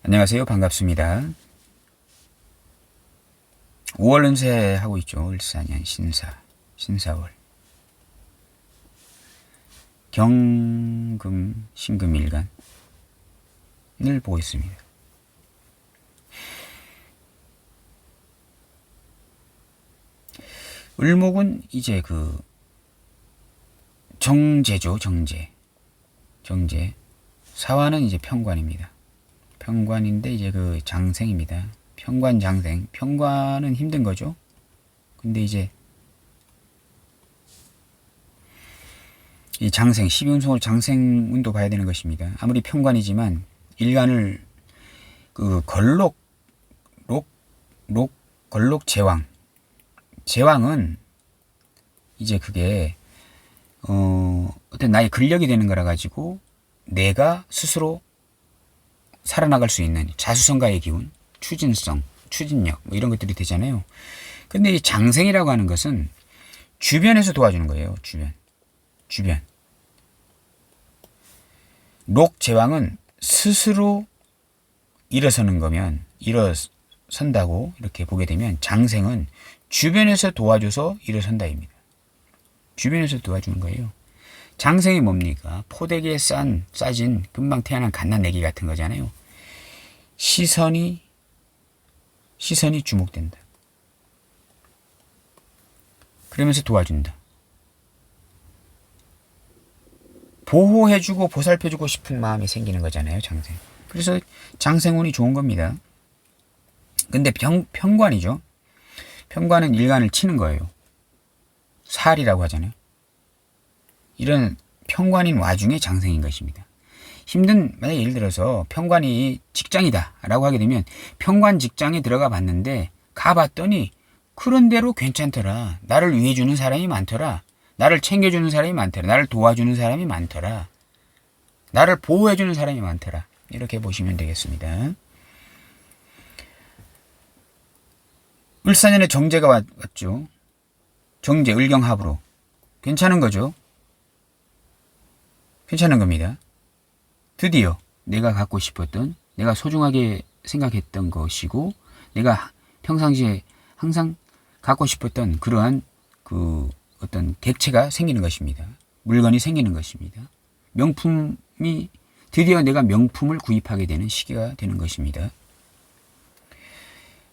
안녕하세요. 반갑습니다. 5월 운세 하고 있죠. 을사년 신사월. 경금, 신금일간을 보고 있습니다. 을목은 이제 정제죠. 정제. 사화는 이제 평관입니다. 평관인데 이제 장생입니다. 평관 장생. 평관은 힘든 거죠. 근데 이제 이 장생, 12운송을 장생운도 봐야 되는 것입니다. 아무리 평관이지만 일간을 걸록 제왕. 제왕은 이제 그게 어떤 나의 근력이 되는 거라 가지고 내가 스스로 살아나갈 수 있는 자수성가의 기운, 추진성, 추진력 뭐 이런 것들이 되잖아요. 근데 이 장생이라고 하는 것은 주변에서 도와주는 거예요. 주변. 록제왕은 스스로 일어서는 거면 일어선다고 이렇게 보게 되면 장생은 주변에서 도와줘서 일어선다입니다. 주변에서 도와주는 거예요. 장생이 뭡니까? 포대기에 싸진 금방 태어난 갓난아기 같은 거잖아요. 시선이 주목된다. 그러면서 도와준다. 보호해주고 보살펴주고 싶은 마음이 생기는 거잖아요. 장생. 그래서 장생운이 좋은 겁니다. 근데 평관이죠. 평관은 일간을 치는 거예요. 살이라고 하잖아요. 이런 평관인 와중에 장생인 것입니다. 만약에 예를 들어서 평관이 직장이다 라고 하게 되면 평관 직장에 들어가 봤는데 가봤더니 그런대로 괜찮더라. 나를 위해주는 사람이 많더라. 나를 챙겨주는 사람이 많더라. 나를 도와주는 사람이 많더라. 나를 보호해주는 사람이 많더라. 이렇게 보시면 되겠습니다. 을사년에 정제가 왔죠. 정제, 을경합으로. 괜찮은 거죠. 괜찮은 겁니다. 드디어 내가 갖고 싶었던, 내가 소중하게 생각했던 것이고, 내가 평상시에 항상 갖고 싶었던 그러한 어떤 객체가 생기는 것입니다. 물건이 생기는 것입니다. 드디어 내가 명품을 구입하게 되는 시기가 되는 것입니다.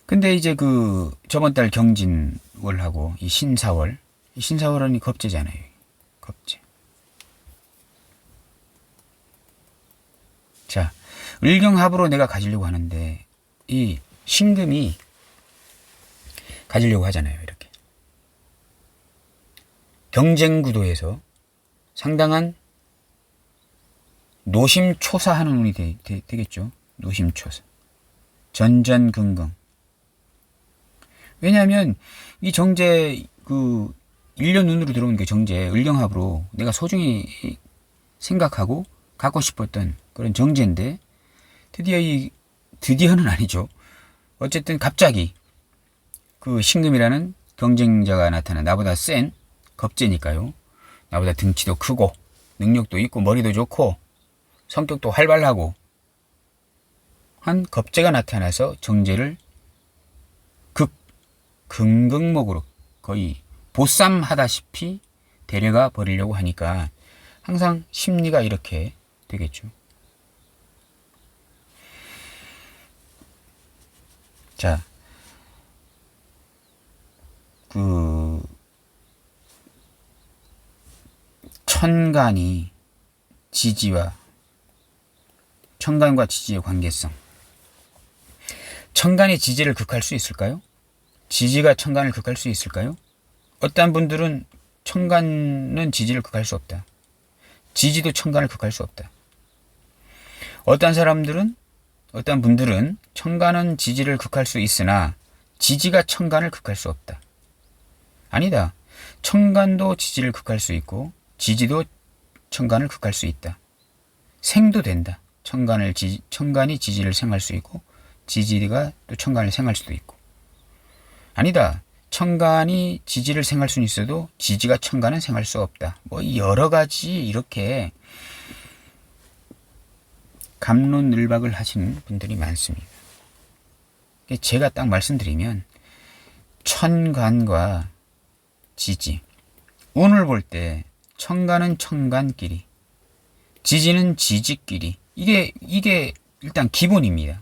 근데 이제 저번 달 경진월하고 이 신사월은 겁재잖아요. 겁재. 자, 을경합으로 내가 가지려고 하는데 이 신금이 가지려고 하잖아요. 이렇게 경쟁 구도에서 상당한 노심초사하는 운이 되겠죠. 노심초사. 전전긍긍. 왜냐하면 이 정제 1년 눈으로 들어오는 게 정제 을경합으로 내가 소중히 생각하고 갖고 싶었던 그런 정제인데 드디어는 아니죠. 어쨌든 갑자기 신금이라는 경쟁자가 나타나 나보다 센 겁재니까요. 나보다 등치도 크고 능력도 있고 머리도 좋고 성격도 활발하고 한 겁재가 나타나서 정제를 긍긍목으로 거의 보쌈하다시피 데려가 버리려고 하니까 항상 심리가 이렇게 되겠죠. 자, 천간과 지지의 관계성. 천간이 지지를 극할 수 있을까요? 지지가 천간을 극할 수 있을까요? 어떤 분들은 천간은 지지를 극할 수 없다. 지지도 천간을 극할 수 없다. 어떤 분들은 천간은 지지를 극할 수 있으나 지지가 천간을 극할 수 없다. 아니다. 천간도 지지를 극할 수 있고 지지도 천간을 극할 수 있다. 생도 된다. 천간이 지지를 생할 수 있고 지지가 또 천간을 생할 수도 있고. 아니다. 천간이 지지를 생할 수는 있어도 지지가 천간은 생할 수 없다. 뭐 여러 가지 이렇게 갑론을박을 하시는 분들이 많습니다. 제가 딱 말씀드리면 천간과 지지, 운을 볼 때 천간은 천간끼리, 지지는 지지끼리, 이게 일단 기본입니다.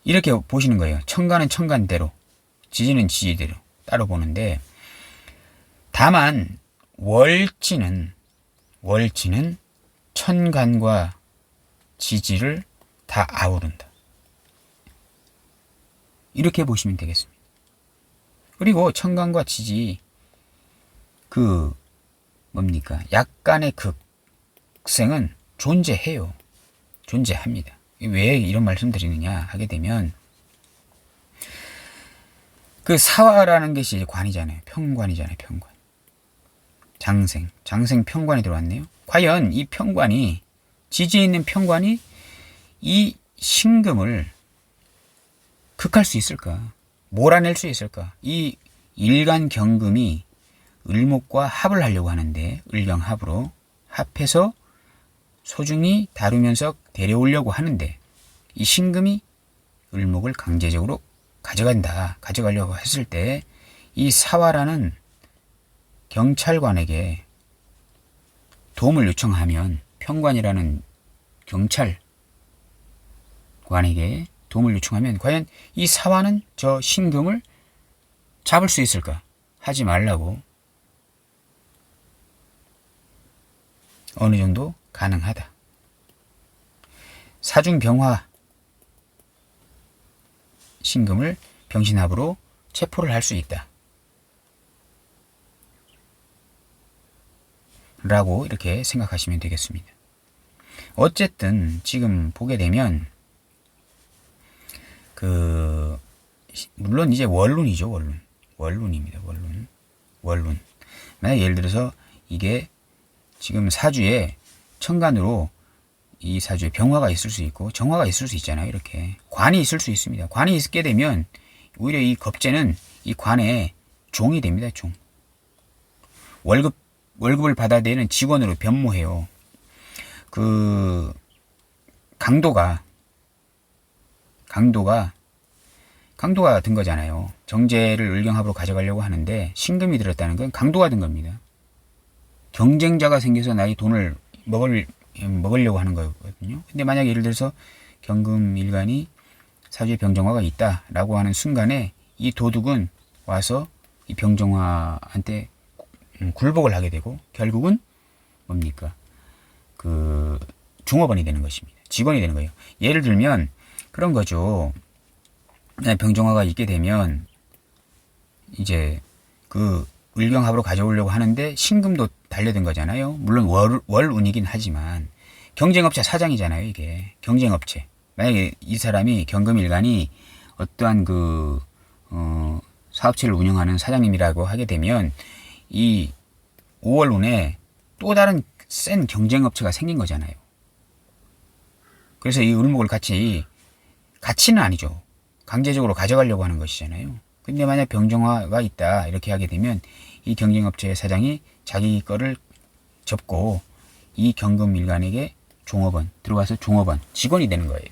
이렇게 보시는 거예요. 천간은 천간대로, 지지는 지지대로 따로 보는데, 다만 월지는 천간과 지지를 다 아우른다. 이렇게 보시면 되겠습니다. 그리고 천간과 지지, 약간의 극생은 존재해요. 존재합니다. 왜 이런 말씀 드리느냐 하게 되면, 그 사화라는 것이 관이잖아요. 평관이잖아요. 평관. 장생 평관이 들어왔네요. 과연 이 평관이, 지지에 있는 평관이 이 신금을 극할 수 있을까? 몰아낼 수 있을까? 이 일간경금이 을목과 합을 하려고 하는데, 을경합으로 합해서 소중히 다루면서 데려오려고 하는데, 이 신금이 을목을 강제적으로 가져가려고 했을 때, 이 사화라는 경찰관에게 도움을 요청하면, 평관이라는 경찰관에게 도움을 요청하면 과연 이 사화는 저 신금을 잡을 수 있을까? 하지 말라고. 어느 정도 가능하다. 사중병화 신금을 병신합으로 체포를 할 수 있다. 라고 이렇게 생각하시면 되겠습니다. 어쨌든 지금 보게 되면 물론 이제 원룬이죠. 원룬입니다. 원룬. 만약 예를 들어서 이게 지금 사주에 천간으로 이 사주에 병화가 있을 수 있고 정화가 있을 수 있잖아요. 이렇게 관이 있을 수 있습니다. 관이 있게 되면 오히려 이 겁재는 이 관의 종이 됩니다. 종. 월급을 받아내는 직원으로 변모해요. 강도가 든 거잖아요. 정제를 을경합으로 가져가려고 하는데 신금이 들었다는 건 강도가 든 겁니다. 경쟁자가 생겨서 나의 돈을 먹으려고 하는 거거든요. 근데 만약 예를 들어서 경금일간이 사주에 병정화가 있다라고 하는 순간에 이 도둑은 와서 이 병정화한테 굴복을 하게 되고 결국은 종업원이 되는 것입니다. 직원이 되는 거예요. 예를 들면 그런 거죠. 병정화가 있게 되면 이제 을경합으로 가져오려고 하는데 신금도 달려든 거잖아요. 물론 월운이긴 하지만 경쟁업체 사장이잖아요. 이게 경쟁업체. 만약에 이 사람이 경금일간이 어떠한 사업체를 운영하는 사장님이라고 하게 되면 이 5월운에 또 다른 센 경쟁업체가 생긴 거잖아요. 그래서 이 을목을 같이는 아니죠. 강제적으로 가져가려고 하는 것이잖아요. 근데 만약 병정화가 있다 이렇게 하게 되면 이 경쟁업체의 사장이 자기 거를 접고 이 경금일간에게 들어가서 종업원, 직원이 되는 거예요.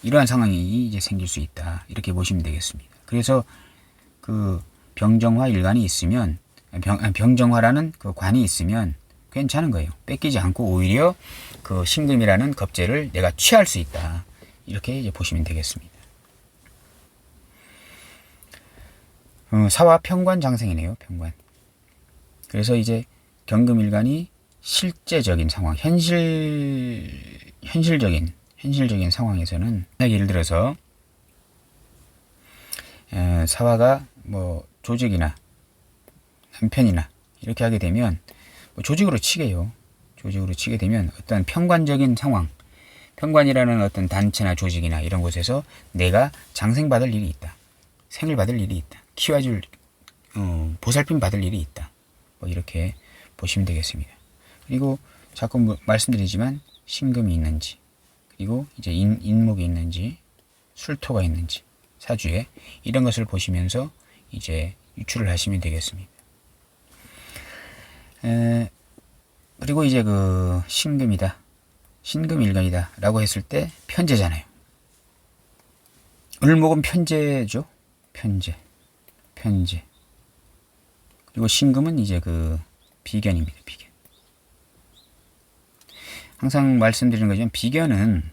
이러한 상황이 이제 생길 수 있다. 이렇게 보시면 되겠습니다. 그래서 병정화 일간이 있으면, 병정화라는 관이 있으면 괜찮은 거예요. 뺏기지 않고 오히려 신금이라는 겁재를 내가 취할 수 있다. 이렇게 이제 보시면 되겠습니다. 사화 평관 장생이네요. 평관. 그래서 이제 경금일간이 실제적인 상황, 현실적인 상황에서는 예를 들어서 사화가 조직이나 남편이나 이렇게 하게 되면 조직으로 치게요. 조직으로 치게 되면 어떤 평관적인 상황, 평관이라는 어떤 단체나 조직이나 이런 곳에서 내가 장생받을 일이 있다. 생을 받을 일이 있다. 키워줄 보살핌 받을 일이 있다. 이렇게 보시면 되겠습니다. 그리고 자꾸 말씀드리지만 신금이 있는지, 그리고 이제 인목이 있는지, 술토가 있는지 사주에 이런 것을 보시면서 이제 유출을 하시면 되겠습니다. 그리고 이제 신금이다. 신금일간이다 라고 했을 때 편제잖아요. 을목은 편제죠. 편제. 그리고 신금은 이제 그 비견입니다. 비견. 항상 말씀드리는 거지만 비견은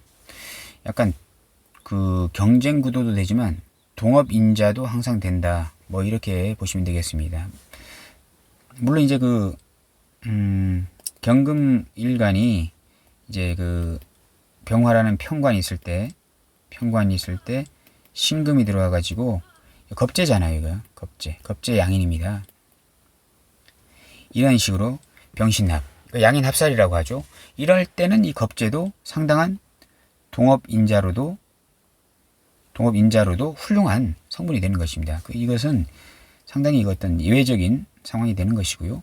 약간 그 경쟁 구도도 되지만 동업 인자도 항상 된다. 뭐 이렇게 보시면 되겠습니다. 물론 이제 그 경금 일간이 이제 그 병화라는 편관이 있을 때 신금이 들어와 가지고 겁재잖아요. 이거 겁재 양인입니다. 이런 식으로 병신합, 양인 합살이라고 하죠. 이럴 때는 이 겁재도 상당한 동업 인자로도 훌륭한 성분이 되는 것입니다. 이것은 상당히 어떤 예외적인 상황이 되는 것이고요.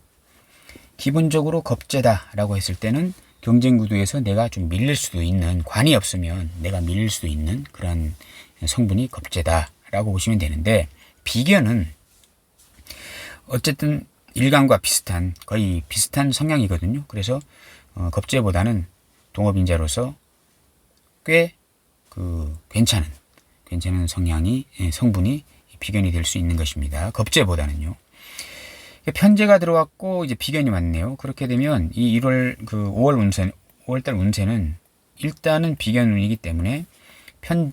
기본적으로 겁재다라고 했을 때는 경쟁 구도에서 내가 좀 밀릴 수도 있는, 관이 없으면 내가 밀릴 수도 있는 그런 성분이 겁재다라고 보시면 되는데, 비견은 어쨌든 일간과 거의 비슷한 성향이거든요. 그래서 겁재보다는 동업인자로서 꽤 괜찮은 성분이 비견이 될 수 있는 것입니다. 겁재보다는요. 편제가 들어왔고 이제 비견이 왔네요. 그렇게 되면 이 5월달 운세는 일단은 비견운이기 때문에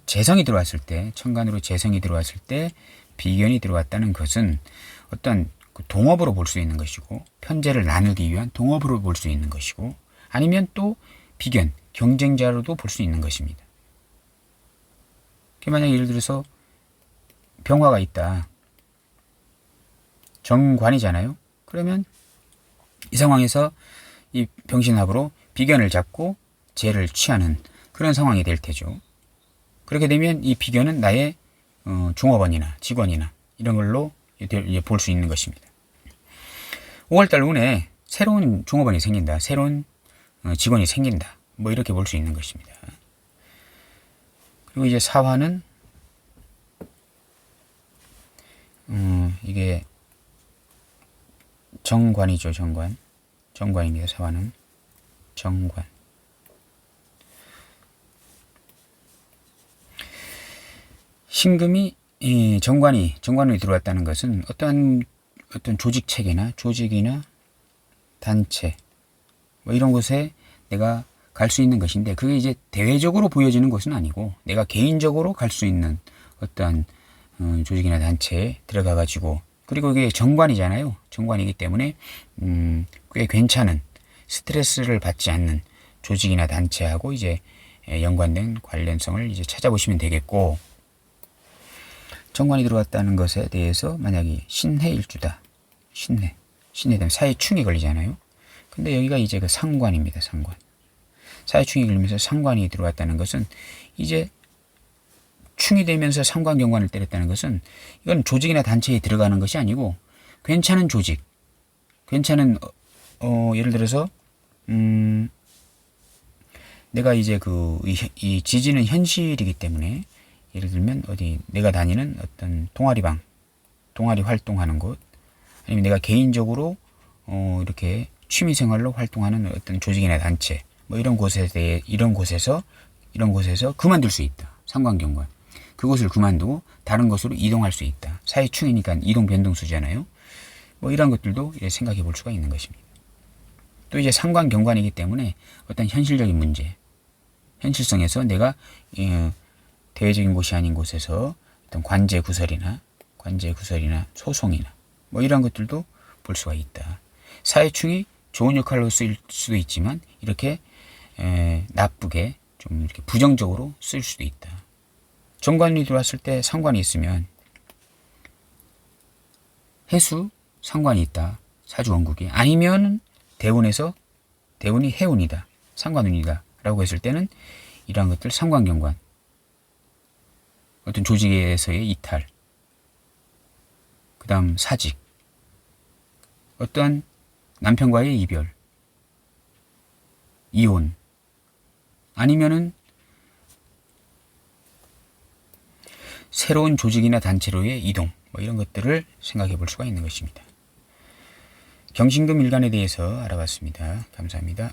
재성이 들어왔을 때, 천간으로 재성이 들어왔을 때 비견이 들어왔다는 것은 어떤 동업으로 볼 수 있는 것이고, 편제를 나누기 위한 동업으로 볼 수 있는 것이고, 아니면 또 비견, 경쟁자로도 볼 수 있는 것입니다. 만약 예를 들어서 병화가 있다. 정관이잖아요. 그러면 이 상황에서 이 병신합으로 비견을 잡고 재를 취하는 그런 상황이 될 테죠. 그렇게 되면 이 비견은 나의 종업원이나 직원이나 이런 걸로 볼 수 있는 것입니다. 5월달 운에 새로운 종업원이 생긴다. 새로운 직원이 생긴다. 뭐 이렇게 볼 수 있는 것입니다. 그리고 이제 사화는 이게 정관이죠. 정관입니다. 사화는 정관. 신금이 정관으로 들어왔다는 것은 어떤 조직 체계나 조직이나 단체 뭐 이런 곳에 내가 갈 수 있는 것인데, 그게 이제 대외적으로 보여지는 것은 아니고 내가 개인적으로 갈 수 있는 어떤 조직이나 단체에 들어가 가지고, 그리고 이게 정관이잖아요. 정관이기 때문에 꽤 괜찮은, 스트레스를 받지 않는 조직이나 단체하고 이제 연관된 관련성을 이제 찾아보시면 되겠고, 정관이 들어왔다는 것에 대해서 만약에 신해일주다. 신해 되면 사해충이 걸리잖아요. 근데 여기가 이제 그 상관입니다. 상관. 사해충이 걸리면서 상관이 들어왔다는 것은, 이제 충이 되면서 상관경관을 때렸다는 것은 이건 조직이나 단체에 들어가는 것이 아니고 괜찮은 조직, 괜찮은 예를 들어서 내가 이제 이 지지는 현실이기 때문에, 예를 들면 내가 다니는 어떤 동아리 활동하는 곳, 아니면 내가 개인적으로 이렇게 취미생활로 활동하는 어떤 조직이나 단체, 뭐 이런 곳에서 그만둘 수 있다. 상관경관. 그곳을 그만두고 다른 곳으로 이동할 수 있다. 사회충이니까 이동 변동수잖아요. 뭐 이런 것들도 생각해 볼 수가 있는 것입니다. 또 이제 상관경관이기 때문에 어떤 현실적인 문제, 현실성에서 내가 대외적인 곳이 아닌 곳에서 어떤 관제 구설이나 소송이나 뭐 이런 것들도 볼 수가 있다. 사회충이 좋은 역할로 쓰일 수도 있지만 이렇게 나쁘게 좀 이렇게 부정적으로 쓰일 수도 있다. 정관이 들어왔을 때 상관이 있으면 해수 상관이 있다. 사주원국이. 아니면 대운이 해운이다. 상관운이다. 라고 했을 때는 이러한 것들 상관경관, 어떤 조직에서의 이탈, 그 다음 사직, 어떠한 남편과의 이별, 이혼, 아니면은 새로운 조직이나 단체로의 이동, 뭐 이런 것들을 생각해 볼 수가 있는 것입니다. 경신금 일간에 대해서 알아봤습니다. 감사합니다.